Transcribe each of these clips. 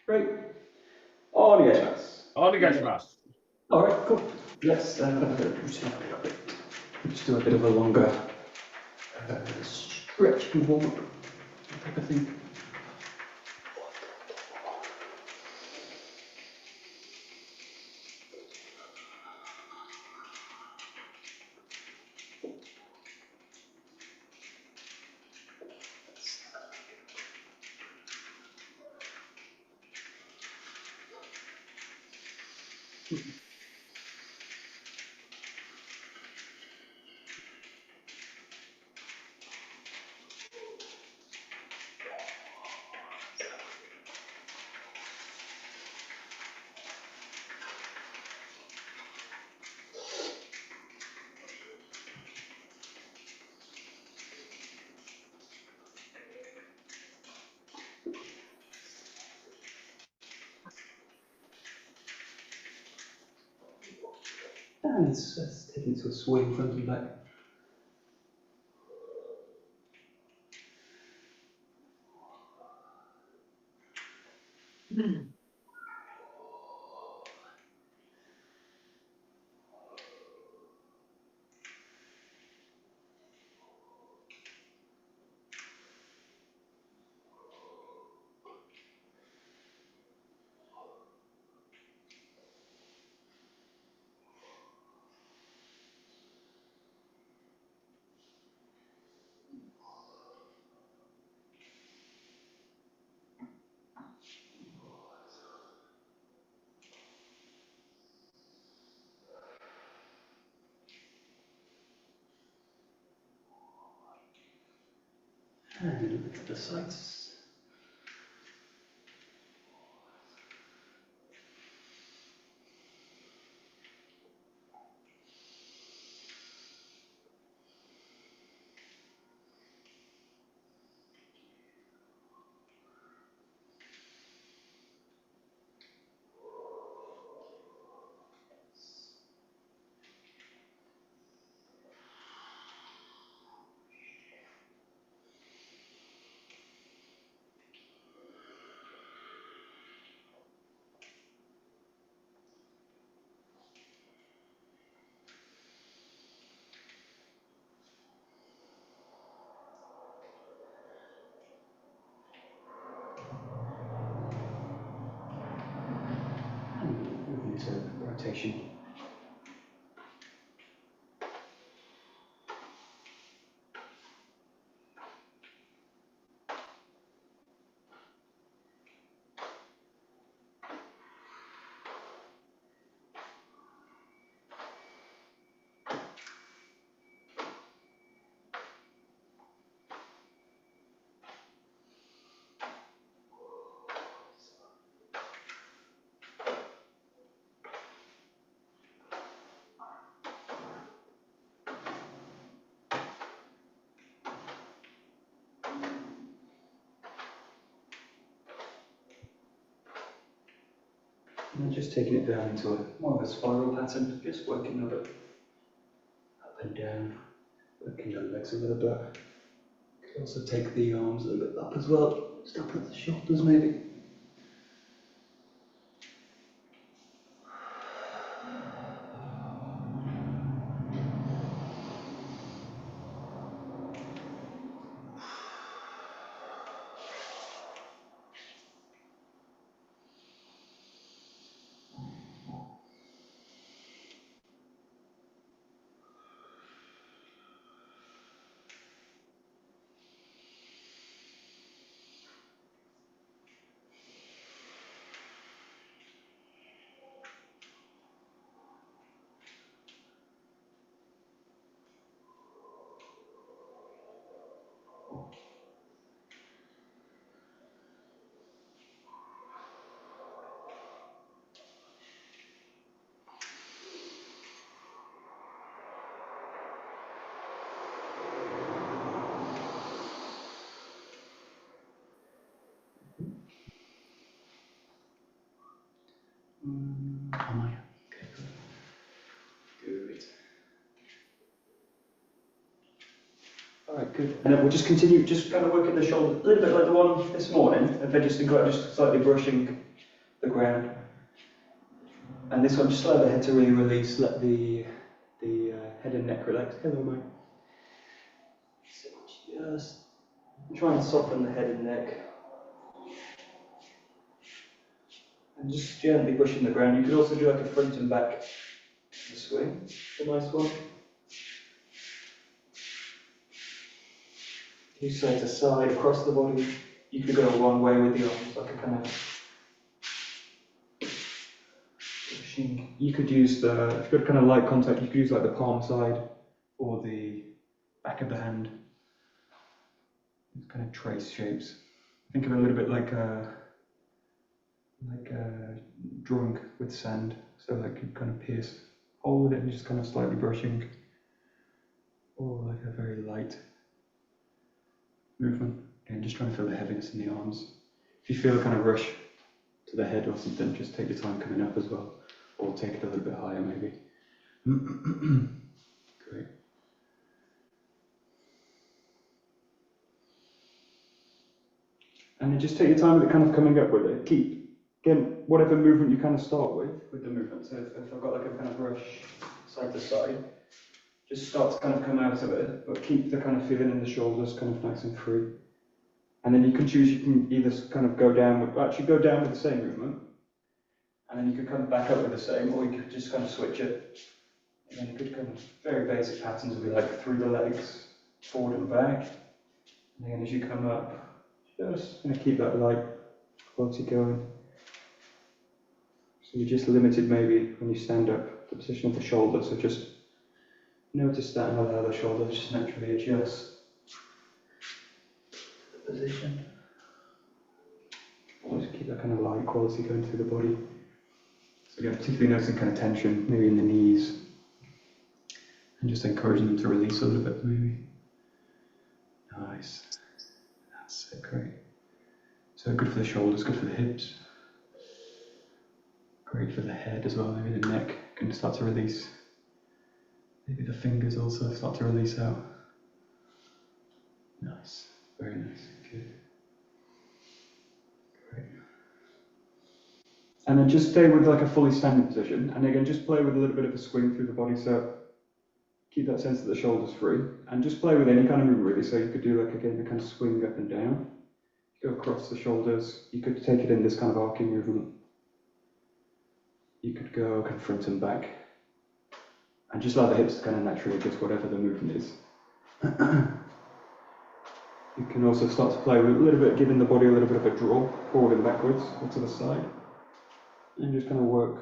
Great. Onegaishimasu. Onegaishimasu. All right, cool. Let's just do a bit of a longer stretch and warm up type of thing. And let's take it to a swing front and back. And look at the sides. Moving to rotation. And then just taking it down into more of a spiral pattern, just working a bit up and down, working the legs a little bit. You can also take the arms a little bit up as well, just up at the shoulders maybe. Am I? Okay, good. All right, good. And then we'll just continue, just kind of working the shoulder a little bit like the one this morning, and then just slightly brushing the ground. And this one, just allow the head to really release, let the head and neck relax. Hello, Mike. So just try and soften the head and neck. And just gently pushing the ground. You could also do like a front and back swing. It's a nice one. You side to side, across the body. You could go one way with the arms, like a kind of pushing. You could use the, if you've got kind of light contact, you could use like the palm side or the back of the hand. These kind of trace shapes. Think of it a little bit like drawing with sand. So like you kind of pierce a hole with it and just kind of slightly brushing. Or like a very light movement. Again, just trying to feel the heaviness in the arms. If you feel a kind of rush to the head or something, just take your time coming up as well. Or take it a little bit higher maybe. Great. And then just take your time with it kind of coming up with it. Keep, again, whatever movement you kind of start with the movement. So if I've got like a kind of brush side to side, just start to kind of come out of it, but keep the kind of feeling in the shoulders kind of nice and free. And then you can choose, you can either kind of go down with the same movement, and then you could come back up with the same, or you could just kind of switch it. And then you could come, very basic patterns would be like through the legs, forward and back. And then as you come up, just going to keep that light quality going. So you're just limited maybe when you stand up, the position of the shoulder, so just notice that and allow the shoulders just naturally adjust the position. Always keep that kind of light quality going through the body. So again, particularly noticing kind of tension, maybe in the knees, and just encouraging them to release a little bit, maybe. Nice. That's it, great. So good for the shoulders, good for the hips. Great for the head as well, maybe the neck can start to release. Maybe the fingers also start to release out. Nice, very nice, good. Great. And then just stay with like a fully standing position, and again just play with a little bit of a swing through the body, so keep that sense that the shoulder's free, and just play with any kind of movement really, so you could do like again a kind of swing up and down, go across the shoulders, you could take it in this kind of arcing movement, you could go kind of front and back, and just allow the hips to kind of naturally adjust whatever the movement is. You can also start to play with a little bit, giving the body a little bit of a draw, forward and backwards, or to the side. And just kind of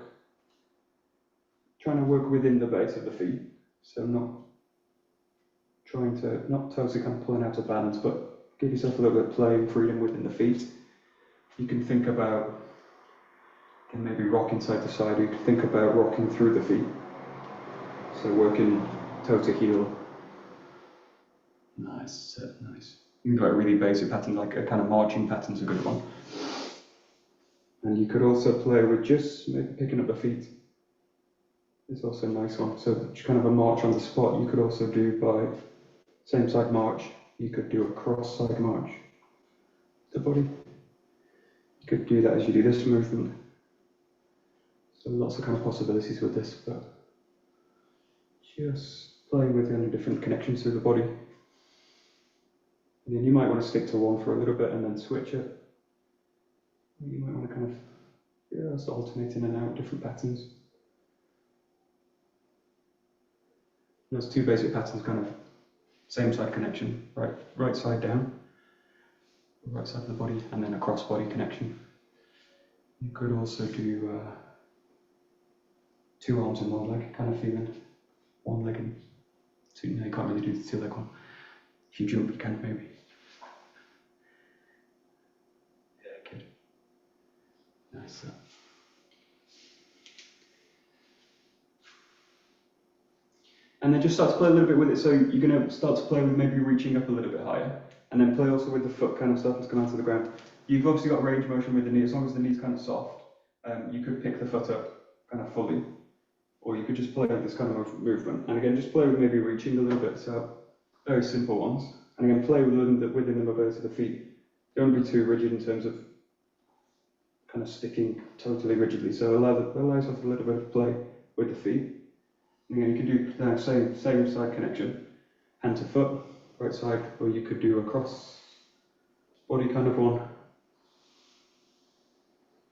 trying to work within the base of the feet. So not totally kind of pulling out of balance, but give yourself a little bit of play and freedom within the feet. You can think about, and maybe rocking side to side, you can think about rocking through the feet. So working toe to heel. Nice, nice. You can do like a really basic pattern, like a kind of marching pattern's a good one. And you could also play with just maybe picking up the feet. It's also a nice one. So just kind of a march on the spot. You could also do by same side march. You could do a cross side march. The body. You could do that as you do this movement. So lots of kind of possibilities with this, but just playing with kind of different connections through the body. And then you might want to stick to one for a little bit and then switch it. You might want to kind of just alternate in and out different patterns. Those two basic patterns, kind of same side connection, right side down, right side of the body, and then a cross body connection. You could also do two arms and one leg, kind of feeling one leg and two. No, you can't really do the two leg one. If you jump, you can maybe. Yeah, good. Nice. And then just start to play a little bit with it, so you're going to start to play with maybe reaching up a little bit higher, and then play also with the foot kind of starting to come out of the ground. You've obviously got range motion with the knee, as long as the knee's kind of soft, you could pick the foot up kind of fully, or you could just play with this kind of movement. And again, just play with maybe reaching a little bit, so very simple ones. And again, play within the mobility of the feet. Don't be too rigid in terms of kind of sticking totally rigidly. So allow yourself a little bit of play with the feet. And again, you can do the same side connection, hand to foot, right side, or you could do a cross body kind of one.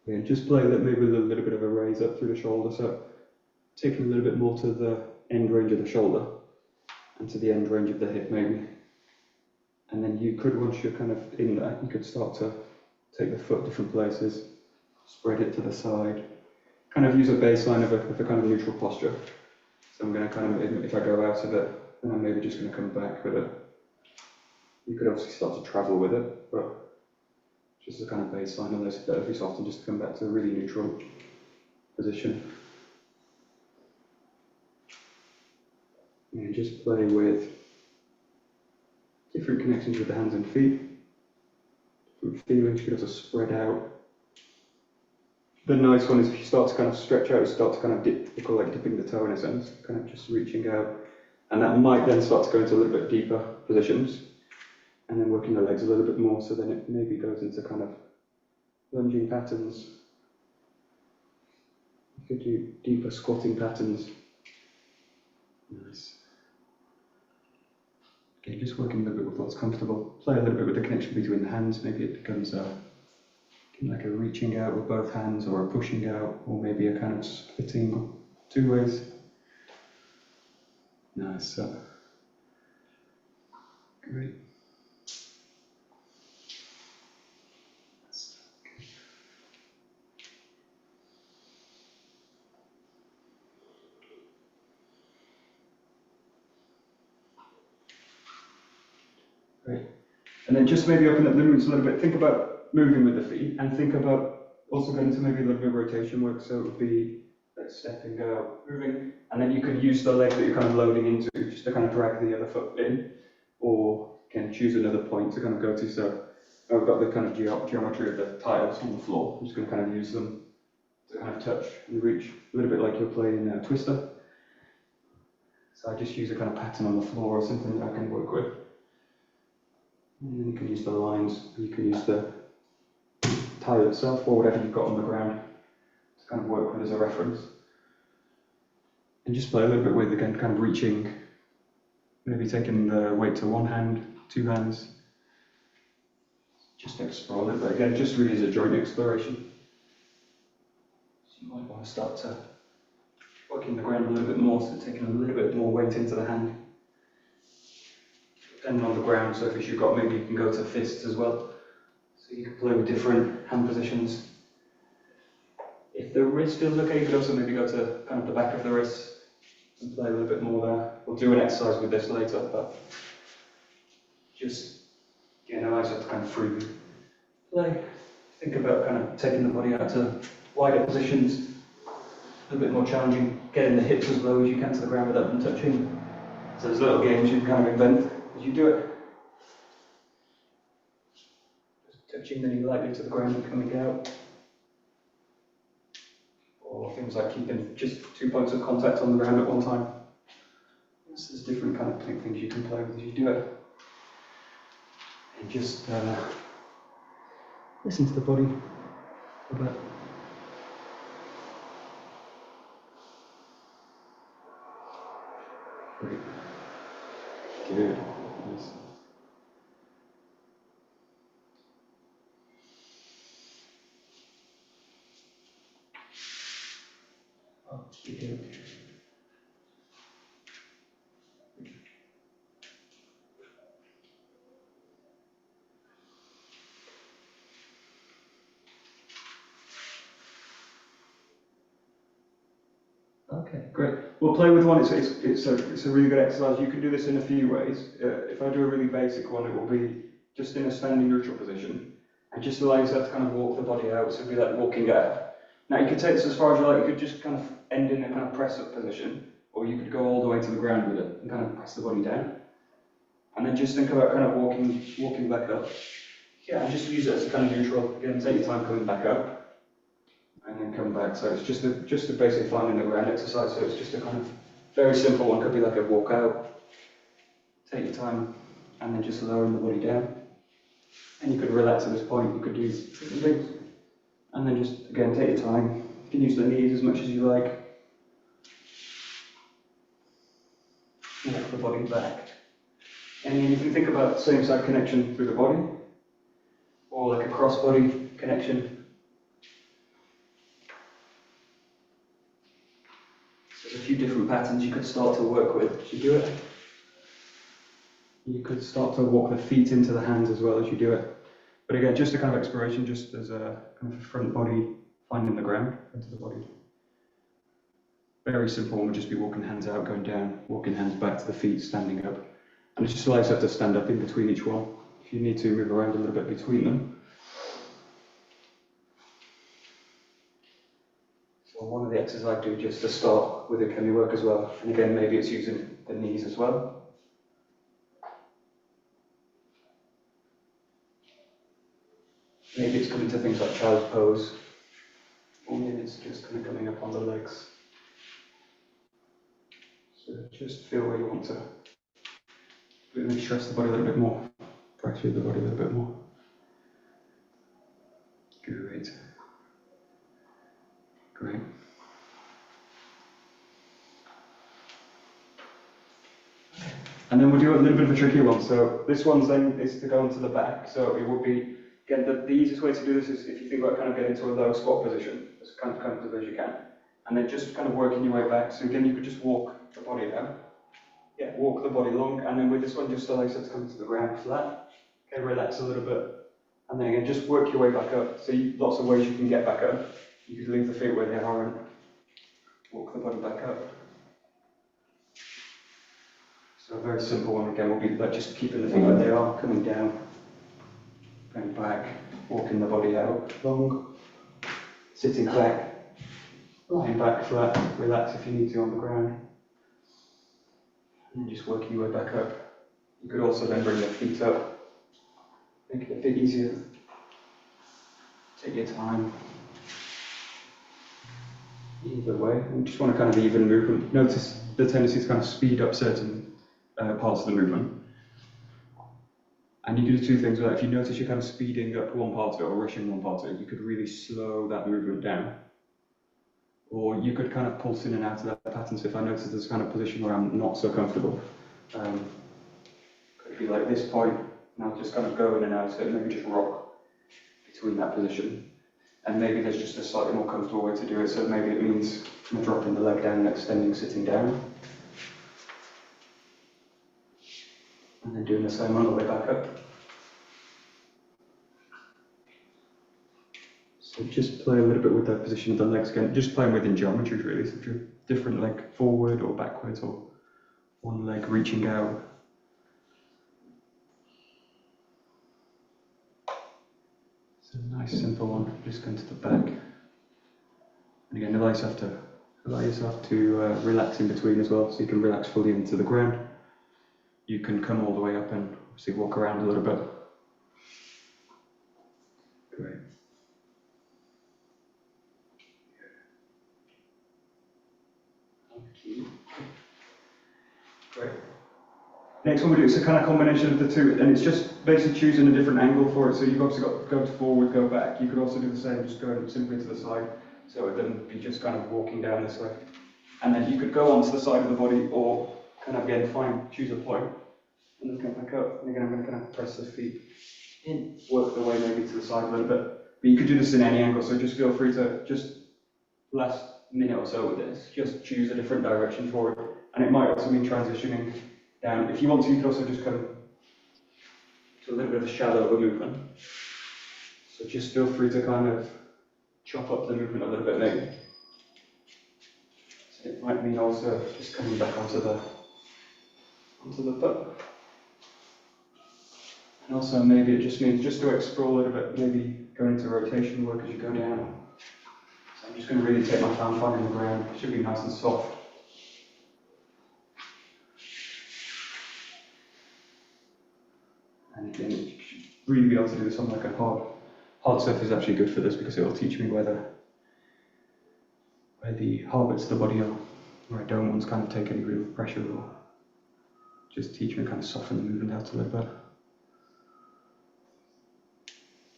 Yeah, just play that maybe with a little bit of a raise up through the shoulder, so taking a little bit more to the end range of the shoulder and to the end range of the hip maybe. And then you could, once you're kind of in there, you could start to take the foot different places, spread it to the side, kind of use a baseline of a kind of neutral posture. So I'm going to kind of, if I go out of it, then I'm maybe just going to come back with it. You could obviously start to travel with it, but just a kind of baseline, and it's better every so often just to come back to a really neutral position. And just play with different connections with the hands and feet, different feelings. You could also spread out. The nice one is if you start to kind of stretch out, you start to kind of dip, we call it like dipping the toe in a sense, kind of just reaching out. And that might then start to go into a little bit deeper positions, and then working the legs a little bit more, so then it maybe goes into kind of lunging patterns. You could do deeper squatting patterns. Nice. Okay, just working a little bit with what's comfortable. Play a little bit with the connection between the hands. Maybe it becomes like a reaching out with both hands, or a pushing out, or maybe a kind of splitting two ways. Nice. Great. Great. And then just maybe open up the movements a little bit. Think about moving with the feet, and think about also going into maybe a little bit of rotation work. So it would be like stepping out, moving, and then you could use the leg that you're kind of loading into just to kind of drag the other foot in, or can choose another point to kind of go to. So I've got the kind of geometry of the tiles on the floor. I'm just going to kind of use them to kind of touch and reach, a little bit like you're playing a twister. So I just use a kind of pattern on the floor or something that I can work with. And then you can use the lines, you can use the tile itself, or whatever you've got on the ground to kind of work with as a reference. And just play a little bit with, again, kind of reaching, maybe taking the weight to one hand, two hands. Just explore a little bit, again, just really as a joint exploration. So you might want to start to working the ground a little bit more, so taking a little bit more weight into the hand. Depending on the ground surface you've got, maybe you can go to fists as well. So you can play with different hand positions. If the wrist feels okay, you could also maybe go to kind of the back of the wrist and play a little bit more there. We'll do an exercise with this later, but just allow yourself to kind of free play. Think about kind of taking the body out to wider positions, a little bit more challenging, getting the hips as low as you can to the ground without them touching. So there's little games you can kind of invent as you do it. Just touching the knee lightly to the ground and coming out. Or things like keeping just 2 points of contact on the ground at one time. So there's different kind of things you can play with as you do it. And just listen to the body a bit. Great. Good. Nice. Oh, good. Okay, great. We'll play with one. It's a really good exercise. You can do this in a few ways. If I do a really basic one, it will be just in a standing neutral position, and just allow yourself to kind of walk the body out. So it'll be like walking out. Now you could take this as far as you like. You could just kind of end in a kind of press up position, or you could go all the way to the ground with it and kind of press the body down. And then just think about kind of walking back up. Yeah, and just use it as a kind of neutral. Again, take your time coming back up. And then come back. So it's just a basic finding the ground exercise. So it's just a kind of very simple one. Could be like a walk out. Take your time, and then just lowering the body down. And you could relax at this point. You could do different things. And then just, again, take your time. You can use the knees as much as you like. Walk the body back. And then you can think about same side connection through the body, or like a cross body connection. So there's a few different patterns you could start to work with as you do it. You could start to walk the feet into the hands as well as you do it. But again, just a kind of exploration, just as a kind of front body finding the ground into the body. Very simple one would just be walking hands out, going down, walking hands back to the feet, standing up. And it just allows you to stand up in between each one. If you need to move around a little bit between them. So one of the exercises I do just to start with it can be work as well. And again, maybe it's using the knees as well. Maybe it's coming to things like child's pose. Or maybe it's just kind of coming up on the legs. So just feel where you want to really stress the body a little bit more, pressure the body a little bit more. Great. Great. And then we'll do a little bit of a tricky one. So this one's then is to go onto the back. So it would be, again, the easiest way to do this is if you think about kind of getting into a low squat position, as kind of comfortable as you can. And then just kind of working your way back. So again, you could just walk the body down. Yeah, walk the body long. And then with this one, just allow yourself to come to the ground flat. Okay, relax a little bit. And then again, just work your way back up. So lots of ways you can get back up. You could leave the feet where they are and walk the body back up. So a very simple one again will be like just keeping the feet where they are, coming down, going back, walking the body out long, sitting back. Lying back flat, relax if you need to on the ground. And just working your way back up. You could also then bring the feet up. Make it a bit easier. Take your time. Either way, we just want to kind of even movement. Notice the tendency to kind of speed up certain parts of the movement. And you can do two things with that. If you notice you're kind of speeding up one part of it or rushing one part of it, you could really slow that movement down. Or you could kind of pulse in and out of that pattern. So if I notice there's kind of position where I'm not so comfortable, could be like this point, and I'll just kind of go in and out, so maybe just rock between that position. And maybe there's just a slightly more comfortable way to do it, so maybe it means kind of dropping the leg down and extending sitting down. And then doing the same on the way back up. So just play a little bit with the position of the legs again, just playing within geometry really, so different leg forward or backwards, or one leg reaching out. It's a nice simple one, just going to the back. And again, allow yourself to relax in between as well, so you can relax fully into the ground. You can come all the way up and obviously walk around a little bit. Great. Great. Next one we do is a kind of combination of the two, and it's just basically choosing a different angle for it. So you've obviously got to go forward, go back. You could also do the same, just going simply to the side. So it then be just kind of walking down this way. And then you could go onto the side of the body, or kind of again choose a point, and then come back up. And again, I'm going to kind of press the feet in, work the way maybe to the side a little bit. But you could do this in any angle, so just feel free to just last minute or so with this, just choose a different direction for it. And it might also mean transitioning down. If you want to, you can also just come to a little bit of a shallower movement. So just feel free to kind of chop up the movement a little bit maybe. So it might mean also just coming back onto the butt. And also maybe it just means just to explore a little bit, maybe going into rotation work as you go down. So I'm just going to really take my time finding the ground. It should be nice and soft. And again, you should really be able to do this on like a hard surface is actually good for this because it will teach me where the hard bits of the body are, where I don't want to kind of take any real pressure, or just teach me to kind of soften the movement out a little bit.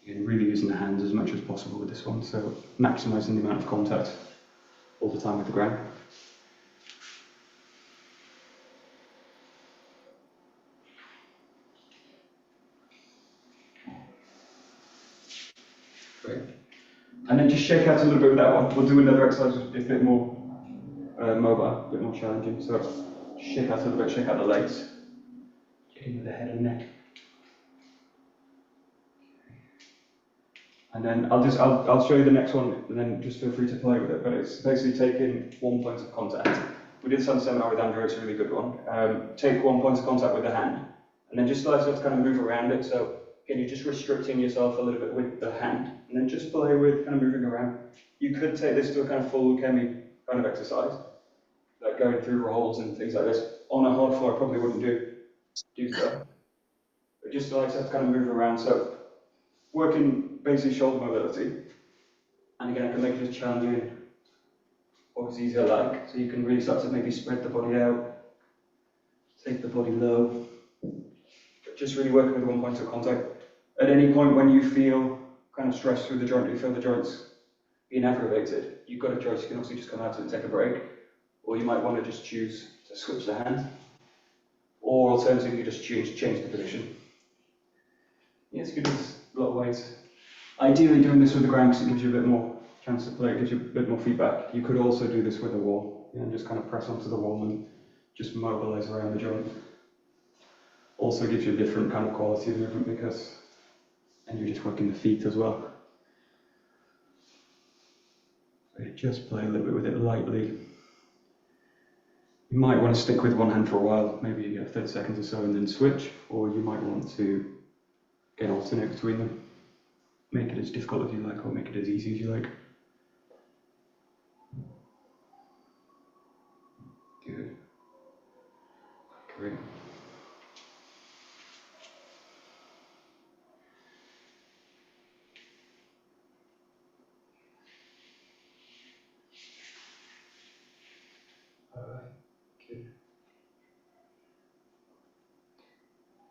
Again, really using the hands as much as possible with this one, so maximising the amount of contact all the time with the ground. Great. And then just shake out a little bit with that one. We'll do another exercise which is a bit more mobile, a bit more challenging. So shake out a little bit, shake out the legs. Get in with the head and neck. And then I'll show you the next one, and then just feel free to play with it. But it's basically taking 1 point of contact. We did some seminar with Andrew, it's a really good one. Take 1 point of contact with the hand, and then just allow yourself to kind of move around it. So again, you're just restricting yourself a little bit with the hand, and then just play with kind of moving around. You could take this to a kind of full 𝗓𝗡𝗡𝗡 kind of exercise, like going through rolls and things like this. On a hard floor, I probably wouldn't do so. But just allow yourself to kind of move around. So working basically shoulder mobility, and again, I can make it as challenging or as easy as I like. So you can really start to maybe spread the body out, take the body low, but just really working with 1 point of contact. At any point when you feel kind of stressed through the joint, you feel the joints being aggravated, you've got a choice. You can obviously just come out and take a break, or you might want to just choose to switch the hand, or alternatively, you just change the position. Yes, you can do this a lot of ways. Ideally, doing this with the ground because it gives you a bit more chance to play, it gives you a bit more feedback. You could also do this with a wall, and just kind of press onto the wall and just mobilize around the joint. Also gives you a different kind of quality of movement because, and you're just working the feet as well. So just play a little bit with it lightly. You might want to stick with one hand for a while, maybe 30 seconds or so, and then switch, or you might want to again alternate between them. Make it as difficult as you like, or make it as easy as you like. Good. Great. Good.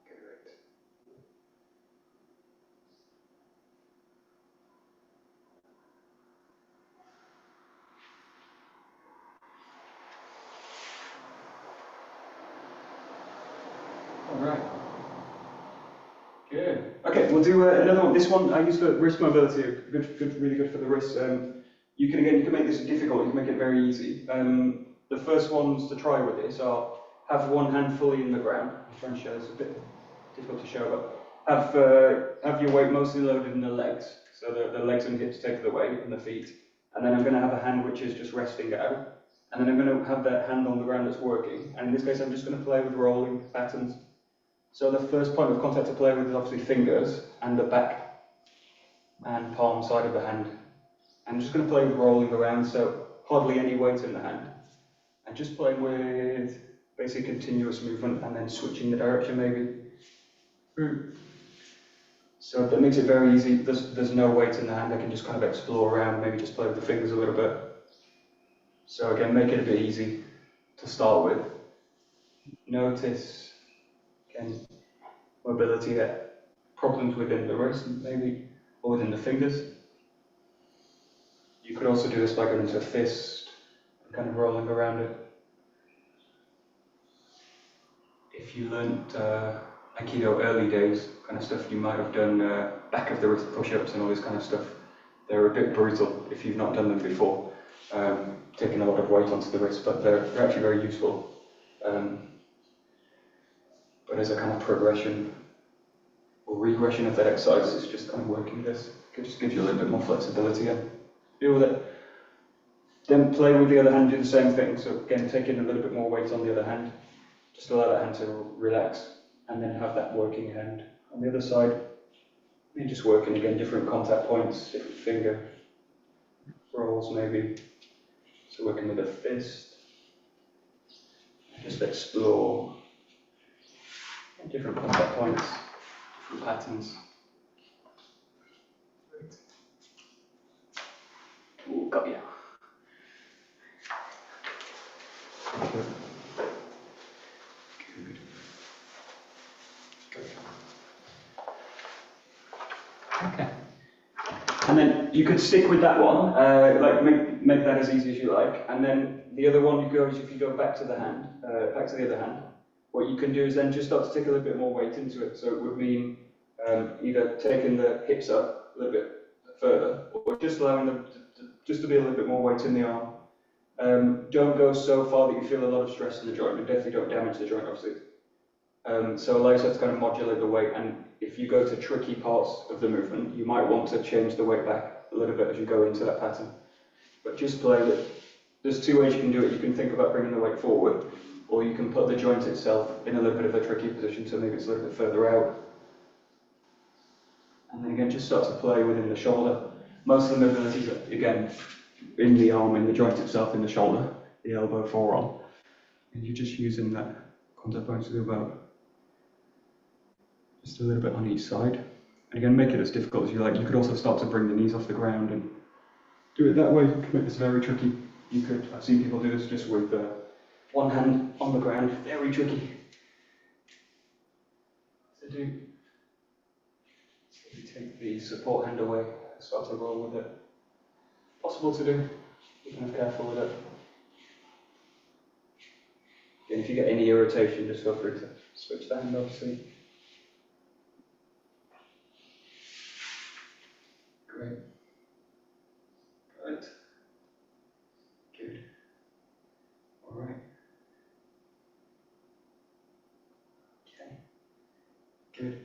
Correct. All right. Good. Okay, we'll do another one. This one I use for wrist mobility. Really good for the wrists. You can make this difficult. You can make it very easy. The first ones to try with this are have one hand fully in the ground. I'm trying to show this, a bit difficult to show, but have your weight mostly loaded in the legs. So the legs and hips take the weight, and the feet. And then I'm going to have a hand which is just resting out. And then I'm going to have that hand on the ground that's working. And in this case, I'm just going to play with rolling patterns. So the first point of contact to play with is obviously fingers and the back and palm side of the hand. I'm just going to play with rolling around, so hardly any weight in the hand. And just playing with basically continuous movement and then switching the direction maybe. So that makes it very easy. There's no weight in the hand. I can just kind of explore around, maybe just play with the fingers a little bit. So again, make it a bit easy to start with. Notice, again, mobility, problems within the wrist maybe, or within the fingers. You could also do this by going into a fist and kind of rolling around it. If you learnt Aikido early days, kind of stuff, you might have done back of the wrist push-ups and all this kind of stuff. They're a bit brutal if you've not done them before, taking a lot of weight onto the wrist, but they're actually very useful. But as a kind of progression or regression of that exercise, it's just kind of working this. It just gives you a little bit more flexibility and deal with it. Then play with the other hand, do the same thing. So again, take in a little bit more weight on the other hand. Just allow that hand to relax, and then have that working hand on the other side. And just working again, different contact points, different finger rolls maybe. So working with a fist. Just explore different contact points, different patterns. Great. Ooh, got you. Good. Good. Okay. And then you could stick with that one, like make that as easy as you like. And then the other one you go is if you go back to the hand, back to the other hand. What you can do is then just start to take a little bit more weight into it. So it would mean either taking the hips up a little bit further, or just allowing them just to be a little bit more weight in the arm. Don't go so far that you feel a lot of stress in the joint, but definitely don't damage the joint, obviously. So allow yourself to kind of modulate the weight, and if you go to tricky parts of the movement, you might want to change the weight back a little bit as you go into that pattern. But just play with. There's two ways you can do it. You can think about bringing the weight forward, or you can put the joint itself in a little bit of a tricky position, so maybe it's a little bit further out. And then again, just start to play within the shoulder. Most of the mobilities are, again, in the arm, in the joint itself, in the shoulder, the elbow, forearm. And you're just using that contact point to do about just a little bit on each side. And again, make it as difficult as you like. You could also start to bring the knees off the ground and do it that way. You can make this very tricky. I've seen people do this just with one hand on the ground, very tricky. So you take the support hand away, start to roll with it. Possible to do, be kind of careful with it. Again, if you get any irritation, just feel free to switch the hand, obviously. Great. Right. Good. All right. Okay. Good.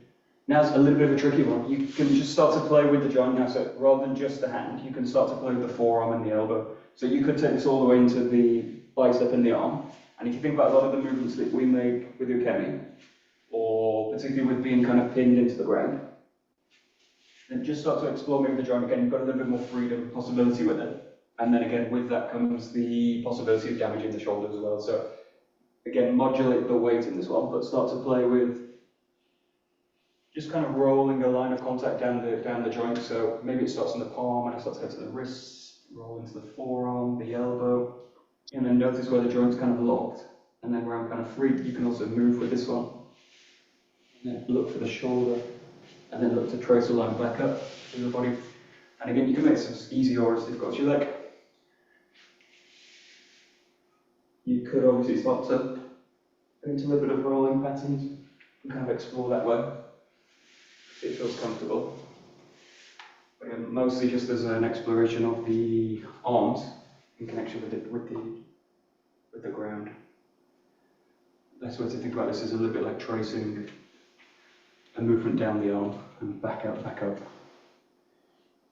Now it's a little bit of a tricky one. You can just start to play with the joint now, so rather than just the hand, you can start to play with the forearm and the elbow. So you could take this all the way into the bicep and the arm. And if you think about a lot of the movements that we make with ukemi, or particularly with being kind of pinned into the ground, then just start to explore maybe the joint again. You've got a little bit more freedom, possibility with it. And then again, with that comes the possibility of damaging the shoulder as well. So again, modulate the weight in this one, but start to play with just kind of rolling a line of contact down the joint. So maybe it starts in the palm and it starts to go to the wrists, roll into the forearm, the elbow, and then notice where the joint's kind of locked. And then where I'm kind of free, you can also move with this one. And then look for the shoulder, and then look to trace a line back up through the body. And again, you can make this as easy or as difficult as you like. You could obviously start to go into a little bit of rolling patterns and kind of explore that way. It feels comfortable. But again, mostly just as an exploration of the arms in connection with the ground. Best way to think about this is a little bit like tracing a movement down the arm and back up, back up.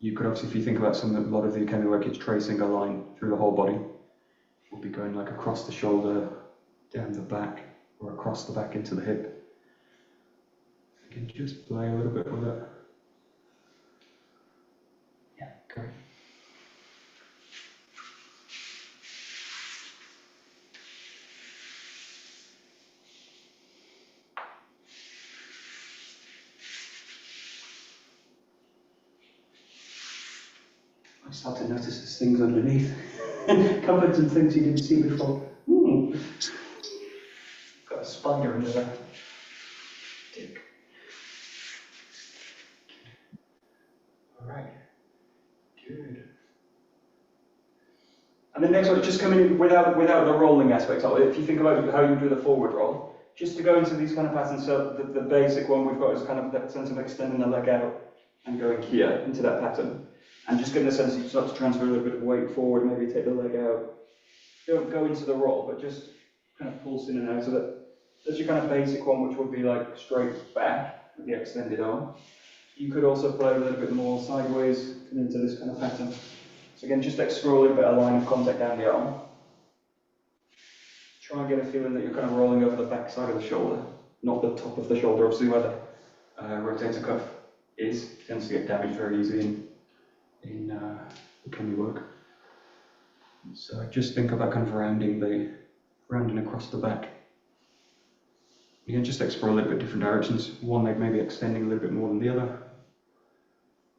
You could obviously, if you think about a lot of the ukemi work, it's tracing a line through the whole body. We'll be going like across the shoulder, down the back, or across the back into the hip. You can just play a little bit with it. Yeah, great. I start to notice there's things underneath. Cupboards and things you didn't see before. Got a spider under there. Dick. Alright. Good. And the next one, just coming in without the rolling aspect of it. If you think about how you do the forward roll, just to go into these kind of patterns, so the basic one we've got is kind of that sense of extending the leg out and going here into that pattern. And just getting the sense you start to transfer a little bit of weight forward, maybe take the leg out. Don't go into the roll, but just kind of pulse in and out of it. That's your kind of basic one, which would be like straight back with the extended arm. You could also play a little bit more sideways and into this kind of pattern. So again, just explore a little bit of line of contact down the arm. Try and get a feeling that you're kind of rolling over the back side of the shoulder, not the top of the shoulder, obviously where the rotator cuff is. It tends to get damaged very easily in ukemi work. So just think about kind of rounding across the back. You can just explore a little bit different directions. One leg maybe extending a little bit more than the other.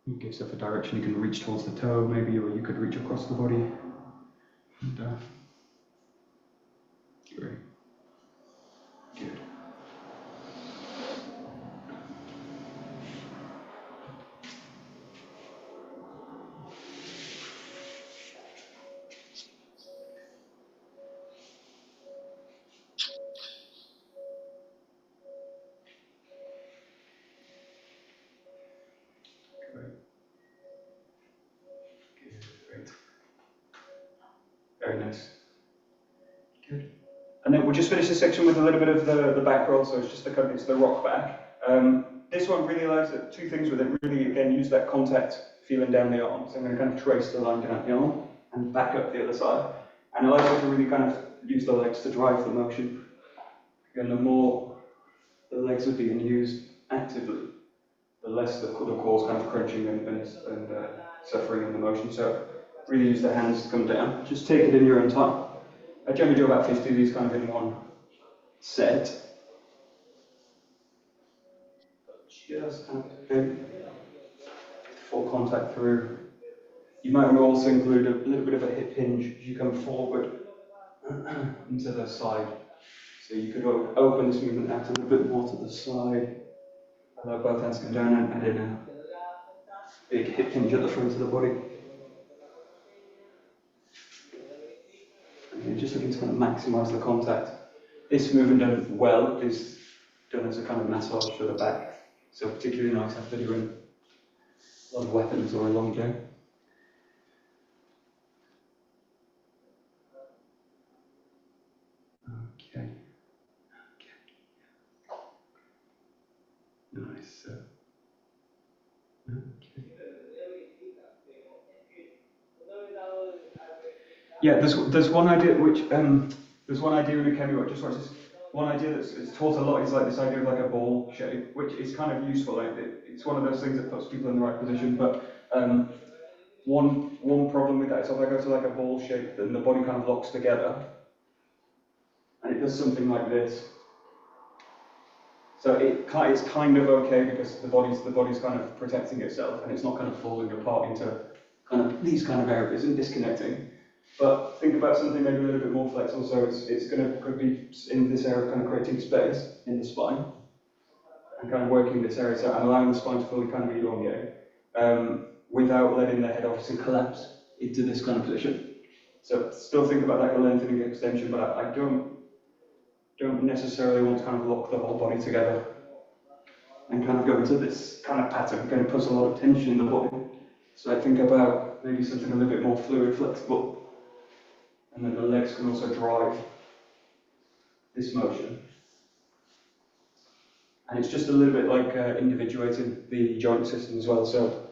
You give yourself a direction, you can reach towards the toe maybe, or you could reach across the body. And, great. Good. Very nice. Good. And then we'll just finish this section with a little bit of the back roll, so it's just it's the rock back. This one really allows two things with it. Really, again, use that contact feeling down the arm. So I'm going to kind of trace the line down the arm and back up the other side. And it allows you to really kind of use the legs to drive the motion. Again, the more the legs are being used actively, the less the core's kind of crunching and suffering in the motion. So really use the hands to come down. Just take it in your own time. I generally do about 50 of these kind of in one set. Just kind of full contact through. You might want to also include a little bit of a hip hinge as you come forward into the side. So you could open this movement out a little bit more to the side. Allow both hands to come down and add in a big hip hinge at the front of the body. And you're just looking to kind of maximise the contact. This movement done well is done as a kind of massage for the back. So particularly nice after doing a lot of weapons or a long day. Okay. Nice. Okay. Yeah, there's one idea which there's one idea in Ukemi, just watch this. One idea that's taught a lot is like this idea of like a ball shape, which is kind of useful. Like it's one of those things that puts people in the right position. But one problem with that is if I go to like a ball shape, then the body kind of locks together, and it does something like this. So it's kind of okay because the body's kind of protecting itself, and it's not kind of falling apart into kind of these kind of areas and disconnecting. But think about something maybe a little bit more flexible, so could be in this area, kind of creating space in the spine and kind of working this area, so and allowing the spine to fully kind of elongate without letting the head obviously collapse into this kind of position. So still think about like a lengthening extension, but I don't necessarily want to kind of lock the whole body together and kind of go into this kind of pattern. Again, it puts a lot of tension in the body. So I think about maybe something a little bit more fluid, flexible. And then the legs can also drive this motion. And it's just a little bit like individuating the joint system as well. So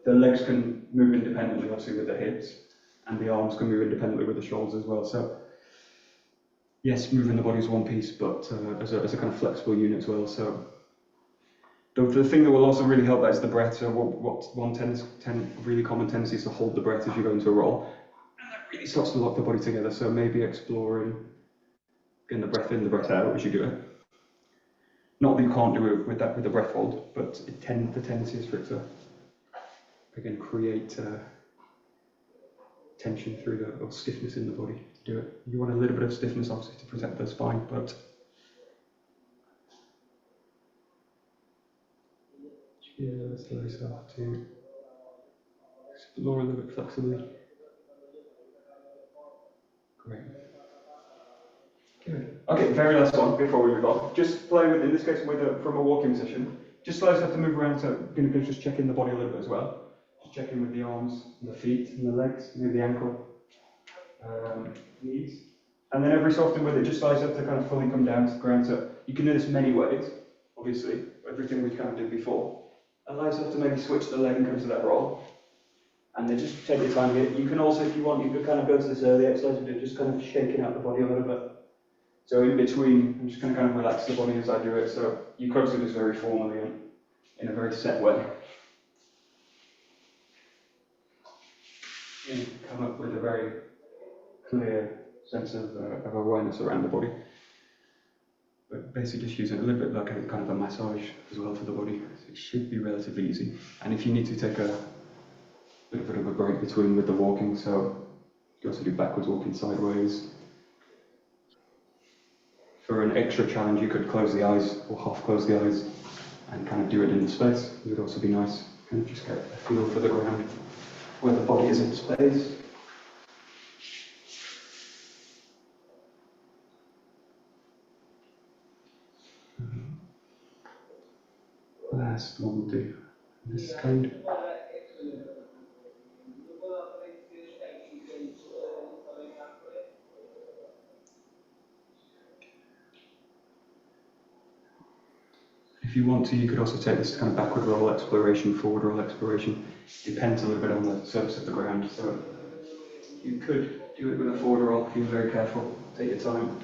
the legs can move independently, obviously, with the hips, and the arms can move independently with the shoulders as well. So yes, moving the body is one piece, but as a kind of flexible unit as well. So the thing that will also really help that is the breath. So one really common tendency is to hold the breath as you go into a roll. Really starts to lock the body together, so maybe exploring getting the breath in, the breath out as you do it. Not that you can't do it with the breath hold, but the tendency is for it to again create tension through or stiffness in the body to do it. You want a little bit of stiffness obviously to protect the spine, but just allow yourself to explore a little bit flexibly. Great. Good. Okay, very last one before we move on. Just play with, in this case, from a walking position. Just allow yourself to move around, so you're going to just check in the body a little bit as well. Just check in with the arms, and the feet, and the legs, maybe the ankle, knees. And then every so often with it, just allow yourself to kind of fully come down to the ground. So you can do this many ways, obviously, everything we kind of did before. Allow yourself to maybe switch the leg and come to that roll. And then just take your time here. You can also, if you want, you could kind of go to this early exercise we did, just kind of shaking out the body a little bit. So in between, I'm just going to kind of relax the body as I do it. So you could do this very formally and in a very set way. And come up with a very clear sense of awareness around the body. But basically just using a little bit like a kind of a massage as well for the body. So it should be relatively easy. And if you need to take a little bit of a break between with the walking, so you also do backwards walking, sideways. For an extra challenge, you could close the eyes or half close the eyes and kind of do it in the space. It would also be nice, kind of just get a feel for the ground, where the body is in space. Last one we'll do this kind. If you want to, you could also take this kind of backward roll exploration, forward roll exploration. Depends a little bit on the surface of the ground. So you could do it with a forward roll if you're very careful. Take your time.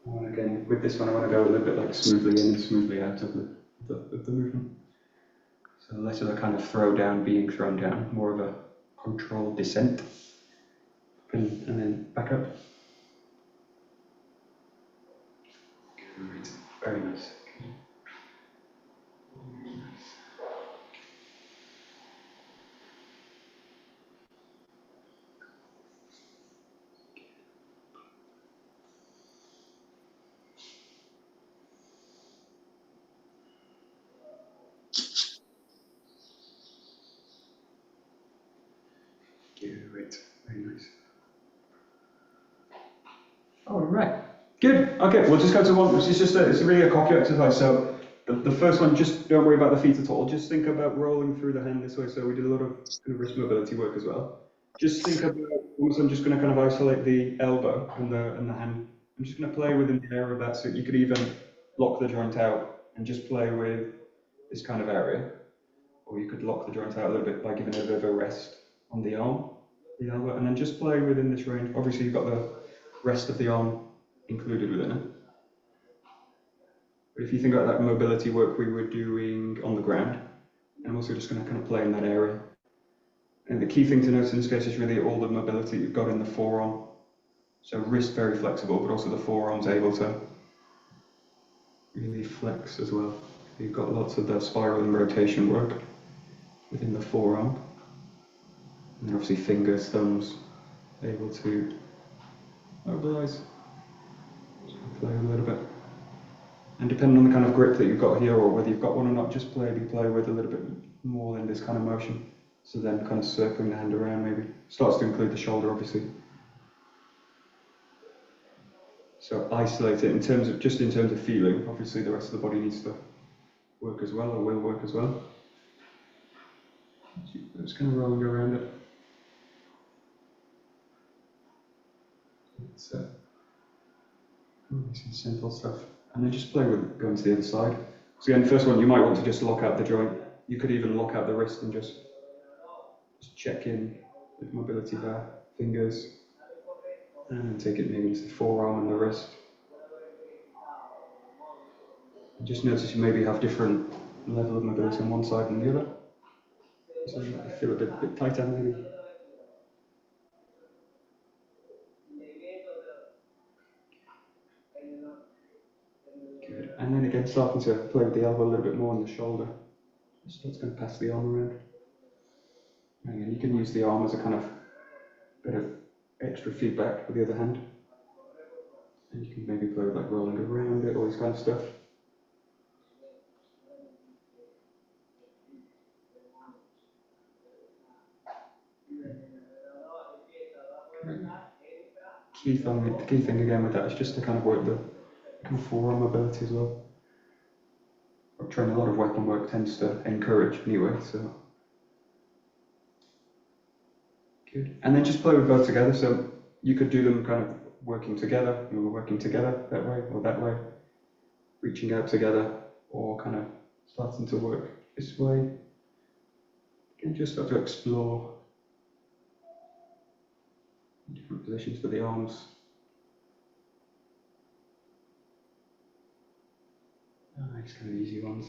And again, with this one, I want to go a little bit like smoothly in and smoothly out of the movement. So less of a kind of throw down, being thrown down, more of a controlled descent. And then back up. Great. Very nice. Great. Very nice. All right. Good. Okay, we'll just go to one, which is just it's really a cocky exercise. So the first one, just don't worry about the feet at all. Just think about rolling through the hand this way. So we did a lot of kind of wrist mobility work as well. Just think about, almost I'm just going to kind of isolate the elbow and the hand. I'm just going to play within the area of that. So you could even lock the joint out and just play with this kind of area. Or you could lock the joint out a little bit by giving it a bit of a rest on the arm, the elbow, and then just play within this range. Obviously, you've got the rest of the arm included within it. But if you think about that mobility work we were doing on the ground, I'm also just going to kind of play in that area. And the key thing to notice in this case is really all the mobility you've got in the forearm. So wrist very flexible, but also the forearm's able to really flex as well. You've got lots of the spiral and rotation work within the forearm. And then obviously fingers, thumbs, able to mobilize, play a little bit. And depending on the kind of grip that you've got here, or whether you've got one or not, just play with a little bit more in this kind of motion. So then kind of circling the hand around maybe. Starts to include the shoulder, obviously. So isolate it in terms of, just in terms of feeling. Obviously the rest of the body needs to work as well, or will work as well. Just kind of rolling around it. It's some simple stuff. And then just play with going to the other side. So again, first one, you might want to just lock out the joint. You could even lock out the wrist and just check in with mobility there, fingers, and then take it maybe into the forearm and the wrist. And just notice you maybe have different level of mobility on one side and the other. So you might feel a bit tighter maybe. Good. And then again, starting to play with the elbow a little bit more on the shoulder. Just starts going to pass the arm around. And again, you can use the arm as a kind of bit of extra feedback with the other hand. And you can maybe play with like rolling around it, all this kind of stuff. Key thing again with that is just to kind of work the kind of forearm mobility as well. Training a lot of weapon work tends to encourage anyway, so. Good. And then just play with both together, so you could do them kind of working together, you were working together that way or that way, reaching out together, or kind of starting to work this way. You can just start to explore different positions for the arms. Nice kind of easy ones.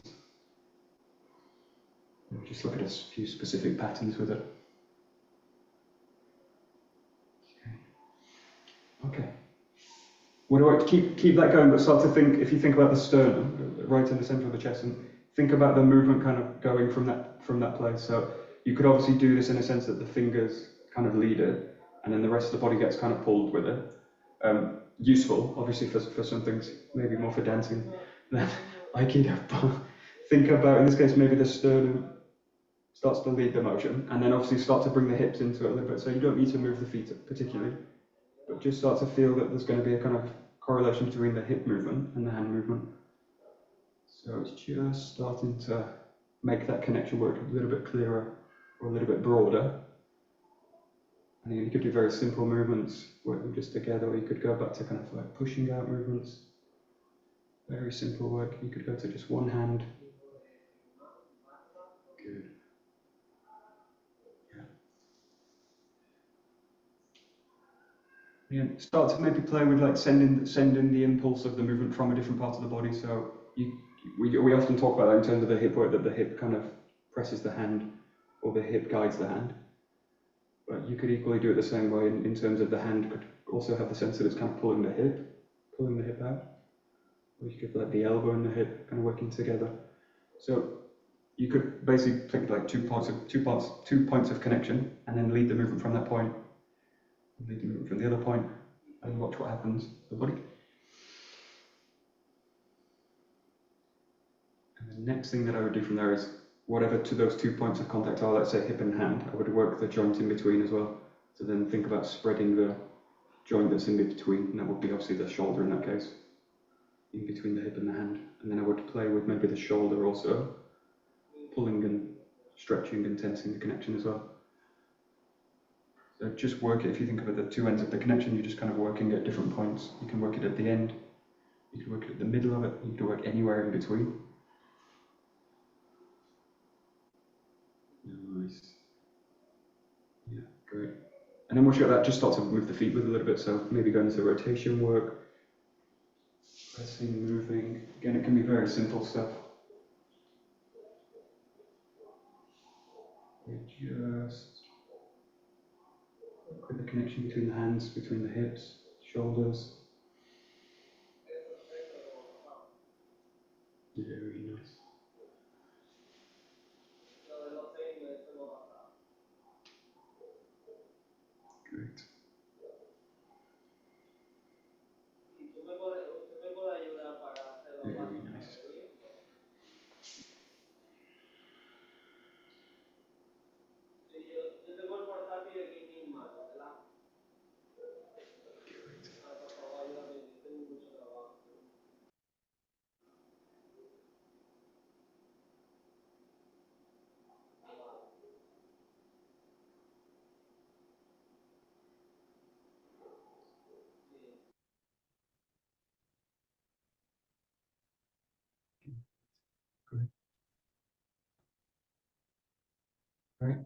And just look at a few specific patterns with it. Okay. What do I keep that going, but start to think, if you think about the sternum, right in the center of the chest, and think about the movement kind of going from that place. So you could obviously do this in a sense that the fingers kind of lead it, and then the rest of the body gets kind of pulled with it. Useful, obviously, for some things, maybe more for dancing than Aikido. But think about, in this case, maybe the sternum starts to lead the motion, and then obviously start to bring the hips into it a little bit. So you don't need to move the feet particularly, but just start to feel that there's going to be a kind of correlation between the hip movement and the hand movement. So it's just starting to make that connection work a little bit clearer or a little bit broader. And you could do very simple movements, working just together, or you could go back to kind of like pushing out movements. Very simple work. You could go to just one hand. Good. Yeah. Start to maybe play with like sending the impulse of the movement from a different part of the body. So we often talk about that in terms of the hip work, that the hip kind of presses the hand, or the hip guides the hand. But you could equally do it the same way in terms of the hand could also have the sense that it's kind of pulling the hip out. Or you could let the elbow and the hip kind of working together. So you could basically pick like two points of connection, and then lead the movement from that point, and lead the movement from the other point, and watch what happens to the body. And the next thing that I would do from there is whatever to those 2 points of contact are, let's say hip and hand, I would work the joint in between as well. So then think about spreading the joint that's in between, and that would be obviously the shoulder in that case, in between the hip and the hand. And then I would play with maybe the shoulder also, pulling and stretching and tensing the connection as well. So just work it, if you think of it, the two ends of the connection, you're just kind of working at different points. You can work it at the end, you can work it at the middle of it, you can work anywhere in between. Nice. Yeah, great. And then once you got that, just start to move the feet with a little bit. So maybe go into rotation work, pressing, moving. Again, it can be very simple stuff. Just work with the connection between the hands, between the hips, shoulders. Very nice. Great. Very nice. Great. Great.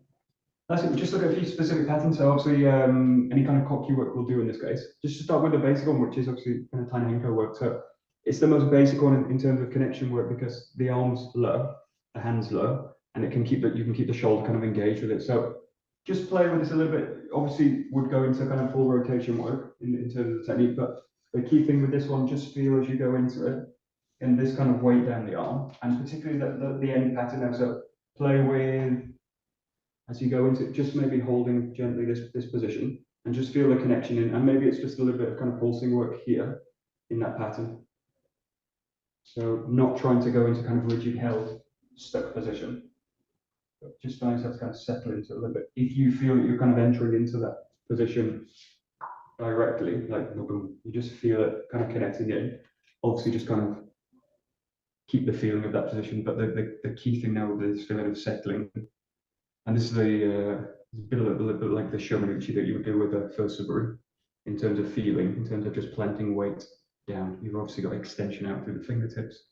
That's it. Just look at a few specific patterns. So obviously, any kind of koku work we'll do in this case. Just to start with the basic one, which is obviously kind of tiny henko work. So it's the most basic one in terms of connection work, because the arm's low, the hand's low, and it can keep you can keep the shoulder kind of engaged with it. So just play with this a little bit. Obviously, would go into kind of full rotation work in terms of the technique, but the key thing with this one, just feel as you go into it, and this kind of weight down the arm, and particularly the end pattern. So play with, as you go into it, just maybe holding gently this position, and just feel the connection in, and maybe it's just a little bit of kind of pulsing work here in that pattern. So not trying to go into kind of rigid held stuck position, but just allow yourself to kind of settle into it a little bit. If you feel that you're kind of entering into that position directly, like boom, you just feel it kind of connecting in. Obviously just kind of keep the feeling of that position, but the key thing now is this feeling of settling. And this is a bit like the 𝗓𝗔𝗞𝗘𝗠𝗨𝗦 that you would do with a 𝗧𝗔𝗞𝗘𝗠𝗨𝗦 in terms of feeling, in terms of just planting weight down. You've obviously got extension out through the fingertips,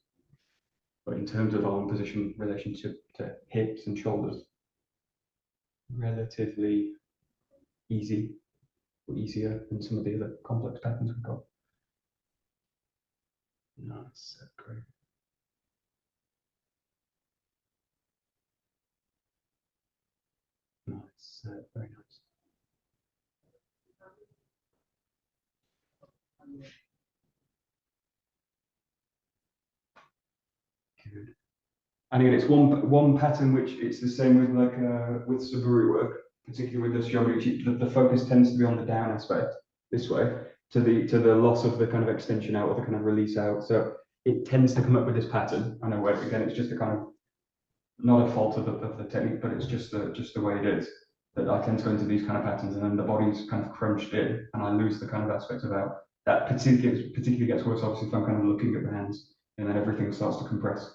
but in terms of arm position, relationship to hips and shoulders, relatively easy, or easier than some of the other complex patterns we've got. Nice, great. Nice, very nice. Good. And again, it's one pattern which it's the same with like with 𝗧𝗔𝗞𝗘𝗠𝗨𝗦 work, particularly with the 𝗓𝗔𝗞𝗘𝗠𝗨𝗦. The focus tends to be on the down aspect this way, to the loss of the kind of extension out, or the kind of release out. So it tends to come up with this pattern. I know, again, it's just a kind of not a fault of the technique, but it's just the way it is, that I tend to go into these kind of patterns, and then the body's kind of crunched in, and I lose the kind of aspect of out. That particularly gets worse, obviously, if I'm kind of looking at the hands, and then everything starts to compress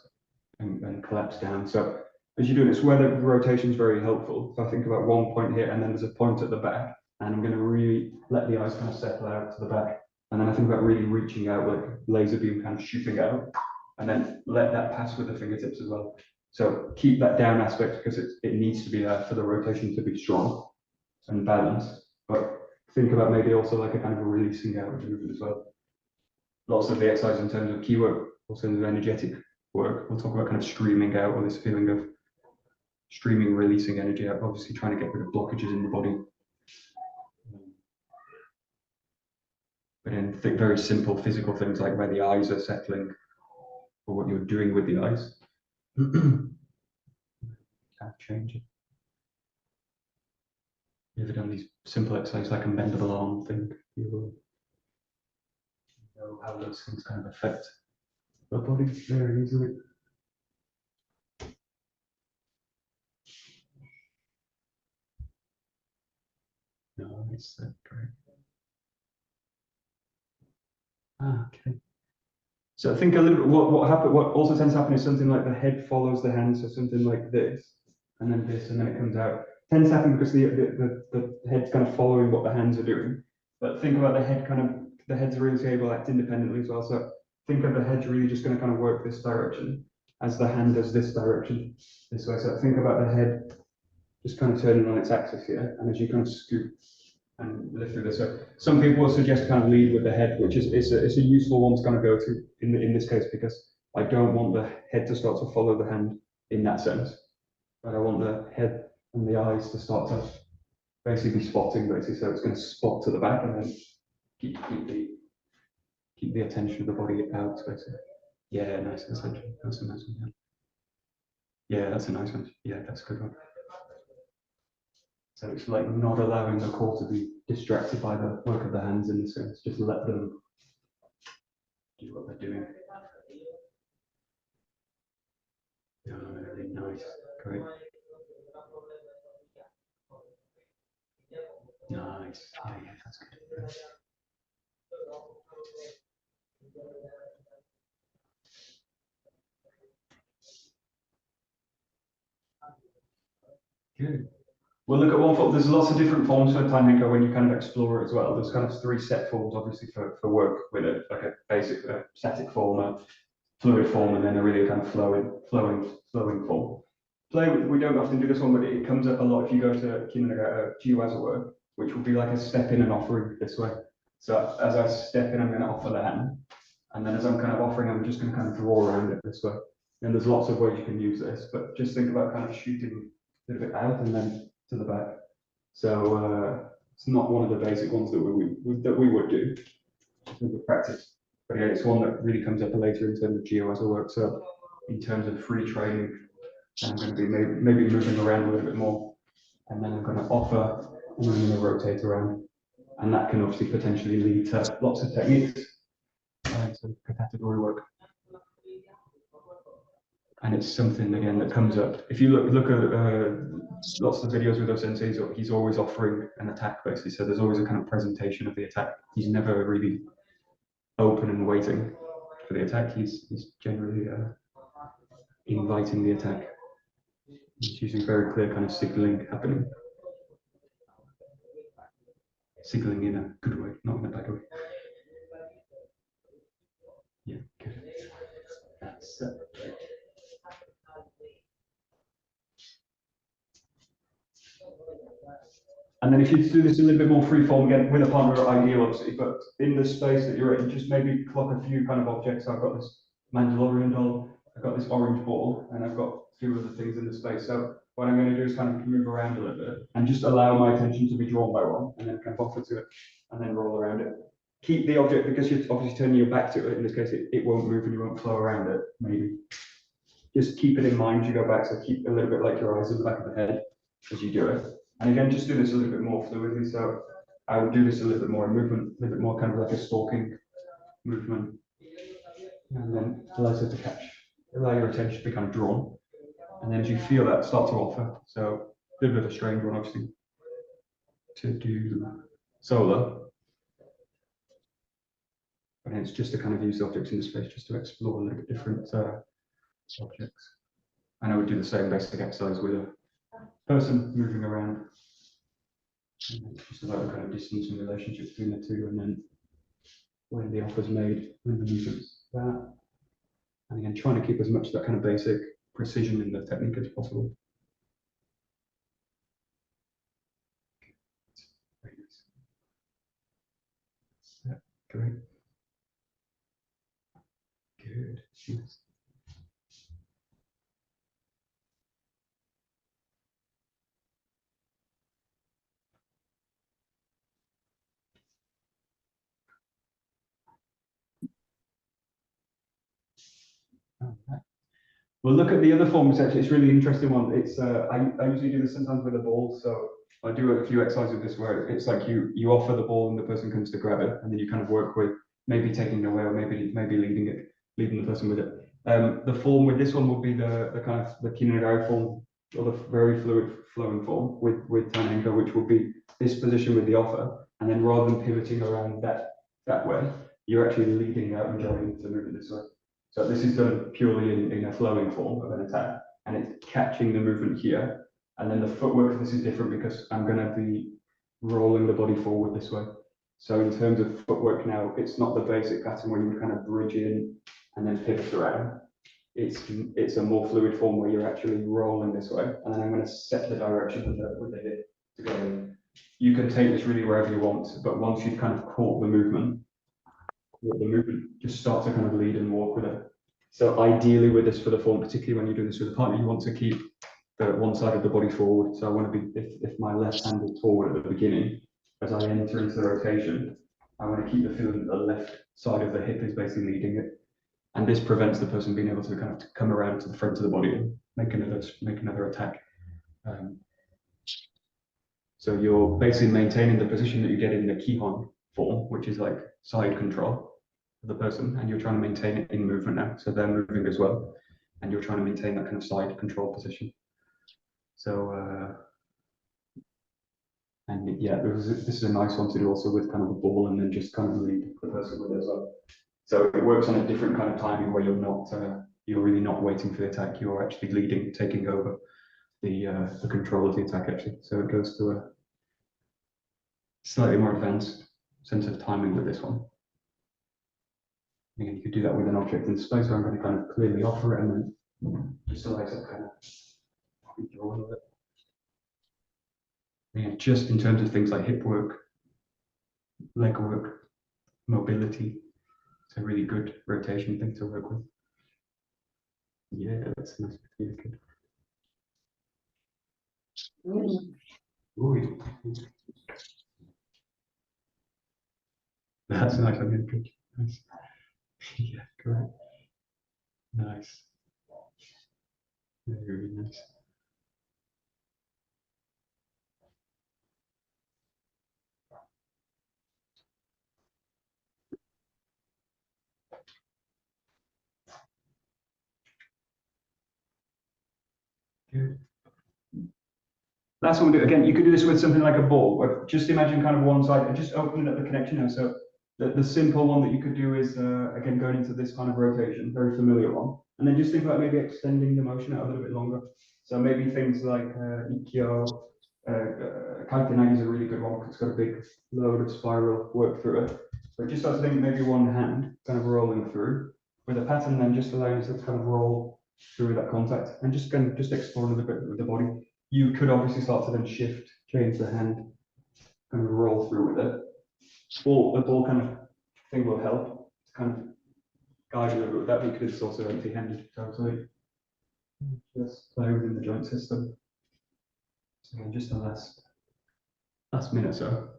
and collapse down. So as you're doing this, where the rotation is very helpful. If I think about one point here, and then there's a point at the back, And I'm going to really let the eyes kind of settle out to the back. And then I think about really reaching out, like laser beam kind of shooting out, and then let that pass with the fingertips as well. So keep that down aspect because it needs to be there for the rotation to be strong and balanced. But think about maybe also like a kind of a releasing out movement as well. Lots of the exercise in terms of key work, also in the energetic work, we'll talk about kind of streaming out, or this feeling of streaming, releasing energy out, obviously trying to get rid of blockages in the body. But then think very simple physical things like where the eyes are settling or what you're doing with the eyes. Can't change it. You ever done these simple exercises like a bendable arm thing? You will know how those things kind of affect the body very easily. No, it's great. Okay. So think a little bit what also tends to happen is something like the head follows the hand, so something like this, and then this, and then it comes out. Tends to happen because the head's kind of following what the hands are doing. But think about the head the head's really able to act independently as well. So think of the head really just going to kind of work this direction as the hand does this direction, this way. So think about the head just kind of turning on its axis here, and as you kind of scoop and lift through this. So some people will suggest kind of lead with the head, which is it's a useful one to kind of go to in this case, because I don't want the head to start to follow the hand in that sense, but I want the head and the eyes to start to basically be spotting, basically. So it's going to spot to the back and then keep the attention of the body out, basically. Yeah, nice. That's a nice one. Yeah, that's a nice one. Yeah, that's a good one. So it's like not allowing the core to be distracted by the work of the hands in this sense. Just let them do what they're doing. Yeah, really nice. Great. Nice. Yeah, that's good. Good. We'll look at one form. There's lots of different forms for Tainenko when you kind of explore it as well. There's kind of 3 set forms, obviously, for work with it, like a basic static form, a fluid form, and then a really kind of flowing form. We don't often do this one, but it comes up a lot if you go to 𝗓𝗔𝗞𝗘𝗠𝗨𝗦 work, which will be like a step in and offering this way. So as I step in, I'm going to offer the hand, and then as I'm kind of offering, I'm just going to kind of draw around it this way. And there's lots of ways you can use this, but just think about kind of shooting a little bit out and then to the back. So it's not one of the basic ones that we would do in practice, but yeah, it's one that really comes up later in terms of 𝗓𝗔𝗞𝗘𝗠𝗨𝗦 work. So in terms of free training, I'm going to be maybe moving around a little bit more, and then I'm going to offer, and then I'm going to rotate around, and that can obviously potentially lead to lots of techniques, so category work. And it's something again that comes up. If you look at lots of the videos with Senseis, he's always offering an attack basically. So there's always a kind of presentation of the attack. He's never really open and waiting for the attack. He's generally inviting the attack. He's using very clear kind of signaling happening. Signaling in a good way, not in a bad way. Yeah, good. That's And then if you do this a little bit more freeform again with a partner, ideal obviously, but in the space that you're in, just maybe clock a few kind of objects. So I've got this Mandalorian doll, I've got this orange ball, and I've got a few other things in the space. So what I'm going to do is kind of move around a little bit and just allow my attention to be drawn by one, and then kind of offer to it, and then roll around it. Keep the object, because you're obviously turning your back to it. In this case, it won't move and you won't flow around it, maybe. Just keep it in mind as you go back, so keep a little bit like your eyes in the back of the head as you do it. And again, just do this a little bit more fluidly. So I would do this a little bit more in movement, a little bit more kind of like a stalking movement. And then allows it to catch, allow your attention to become drawn. And then as you feel that, start to offer. So a little bit of a strange one, obviously, to do solo. But it's just to kind of use the objects in the space just to explore a little bit different objects. And I would do the same basic exercise with a person moving around. And it's just about the kind of distance and relationship between the two, and then when the offer's made, when the movement's that. And again, trying to keep as much of that kind of basic precision in the technique as possible. Very nice. Yeah, great. Good. Nice. Okay. We'll look at the other forms. Actually, it's a really interesting one. It's I usually do this sometimes with a ball. So I do a few exercises of this where it's like you offer the ball and the person comes to grab it, and then you kind of work with maybe taking it away or maybe leaving the person with it. The form with this one would be the kind of the kinagari form, or the very fluid flowing form with Tanenko, which would be this position with the offer, and then rather than pivoting around that way, you're actually leading out and going into moving this way. So this is done purely in a flowing form of an attack, and it's catching the movement here. And then the footwork for this is different because I'm going to be rolling the body forward this way. So in terms of footwork now, it's not the basic pattern where you would kind of bridge in and then pivot around. It's a more fluid form where you're actually rolling this way, and then I'm going to set the direction with the hip to go in. You can take this really wherever you want, but once you've kind of caught the movement, just start to kind of lead and walk with it. So ideally with this for the form, particularly when you do this with a partner, you want to keep the one side of the body forward. So I want to be, if my left hand is forward at the beginning, as I enter into the rotation, I want to keep the feeling that the left side of the hip is basically leading it. And this prevents the person being able to kind of come around to the front of the body and make another attack. So you're basically maintaining the position that you get in the Kihon form, which is like side control of the person, and you're trying to maintain it in movement now. So they're moving as well, and you're trying to maintain that kind of side control position. So, and yeah, this is a nice one to do also with kind of a ball, and then just kind of lead the person with it as well. So it works on a different kind of timing where you're really not waiting for the attack. You're actually leading, taking over the control of the attack actually. So it goes to a slightly more advanced sense of timing with this one. Again, you could do that with an object in space where I'm going to kind of clearly offer it and then just allows that kind of control of it. Again, just in terms of things like hip work, leg work, mobility, it's a really good rotation thing to work with. Yeah, that's nice. Yeah, good. Ooh. That's nice. I'm good. Nice. Yeah, correct. Nice. Very nice. Good. Last one, again, you could do this with something like a ball, but just imagine kind of one side and just opening up the connection now. So the simple one that you could do is, again, going into this kind of rotation, very familiar one. And then just think about maybe extending the motion out a little bit longer. So maybe things like Ikkyo, 𝗙𝗡𝗟𝗡𝗙 is a really good one because it's got a big load of spiral work through it. But just start to think maybe one hand kind of rolling through with a pattern, then just allowing yourself to kind of roll through that contact and just kind of explore a little bit with the body. You could obviously start to then shift, change the hand, kind of roll through with it. The ball kind of thing will help to kind of guide you a little bit with that, because it's also empty-handed totally. Just play within the joint system. So again, just the last minute or so.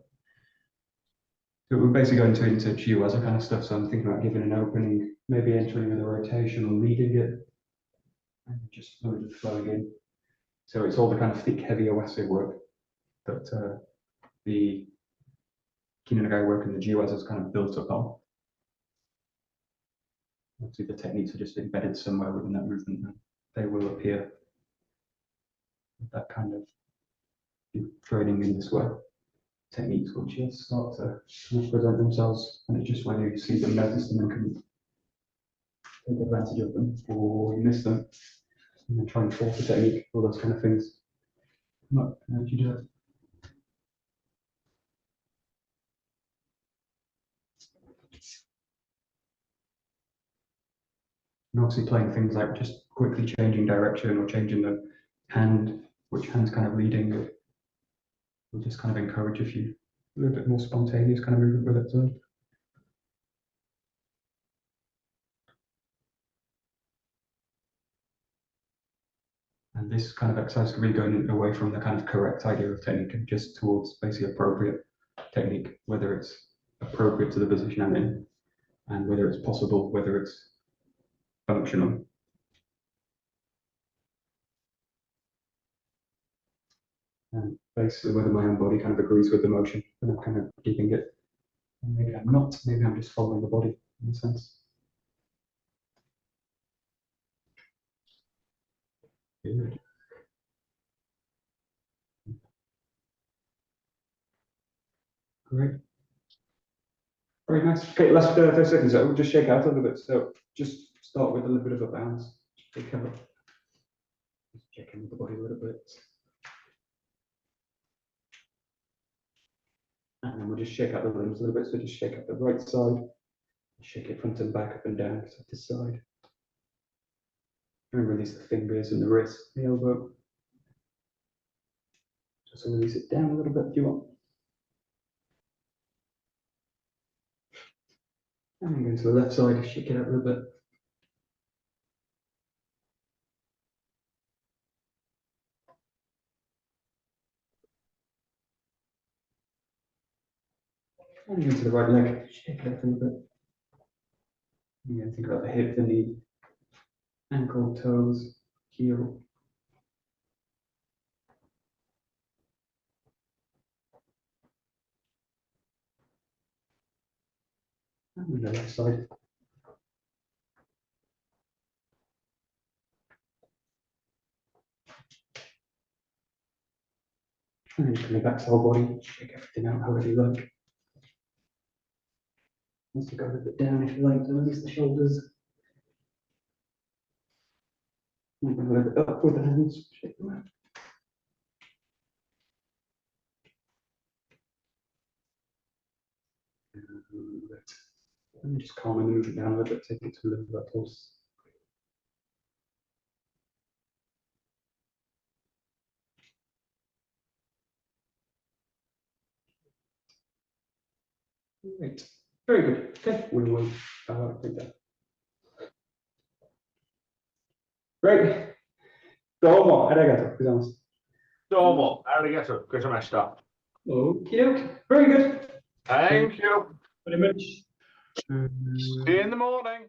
So we're basically going into 𝗔𝗜𝗄𝗎 kind of stuff. So I'm thinking about giving an opening, maybe entering with a rotation or leading it, and just fluidly flowing in. So it's all the kind of thick, heavy 𝗬𝗎 work that the Kinagari work and the 𝗔𝗬𝗎 is kind of built upon. Obviously, the techniques are just embedded somewhere within that movement, and they will appear with that kind of training in this way. Techniques will just start to kind of present themselves, and it's just when you see them, notice them, and can take advantage of them, or you miss them, and then try and force the technique, all those kind of things. How would you do it? And obviously playing things like just quickly changing direction or changing the hand, which hand's kind of leading, will just kind of encourage a little bit more spontaneous kind of movement with it as well. And this kind of exercise can be going away from the kind of correct idea of technique and just towards basically appropriate technique, whether it's appropriate to the position I'm in, and whether it's possible, whether it's functional. And basically whether my own body kind of agrees with the motion and I'm kind of keeping it. And maybe I'm not, maybe I'm just following the body in a sense. Good. Great. Very nice. Okay, last 30 seconds. We'll just shake out a little bit. So just start with a little bit of a bounce. Shake out. Just check in with the body a little bit. And then we'll just shake out the limbs a little bit. So just shake out the right side. Shake it front and back, up and down, side to side. And release the fingers and the wrist, the elbow. Just release it down a little bit if you want. And then go to the left side, shake it out a little bit. And go to the right leg, shake it out a little bit. Again, think about the hip, the knee, ankle, toes, heel. And the left side. And then coming back to the whole body, shake everything out however you like. Once you go a little bit down if you like, to release the shoulders. And go a little bit up with the hands, shake them out. And just calming the movement down a little bit, take it to a little bit close. Great. Very good. Okay, we will take that. Great. どうもありがとうございます。どうもありがとうございました。Okie doke. Very good. Thank you Very much. See you in the morning.